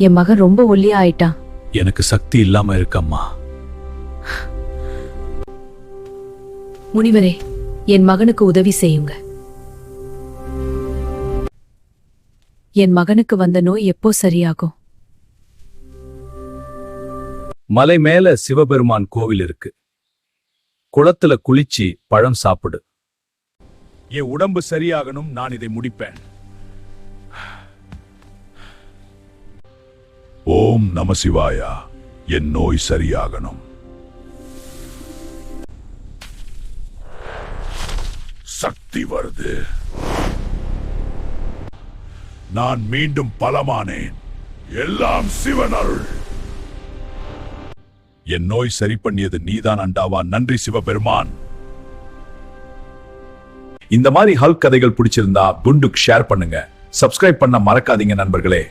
என் மகன் ரொம்ப ஒல்லியா ஆயிட்டான். எனக்கு சக்தி இல்லாம இருக்கம்மா. முனிவரே, என் மகனுக்கு உதவி செய்யுங்க. என் மகனுக்கு வந்த நோய் எப்போ சரியாகும்? மலை மேல சிவபெருமான் கோவில் இருக்கு. குளத்துல குளிச்சு பழம் சாப்பிடு. என் உடம்பு சரியாகணும், நான் இதை முடிப்பேன். ஓம் நம சிவாயா. என் நோய் சரியாகணும். சக்தி வருது. நான் மீண்டும் பலமானேன். எல்லாம் சிவன் அருள். என் நோய் சரி பண்ணியது நீதான் அண்டாவா. நன்றி சிவபெருமான். இந்த மாதிரி ஹல்க் கதைகள் பிடிச்சிருந்தா குண்டுக்கு ஷேர் பண்ணுங்க. சப்ஸ்கிரைப் பண்ண மறக்காதீங்க நண்பர்களே.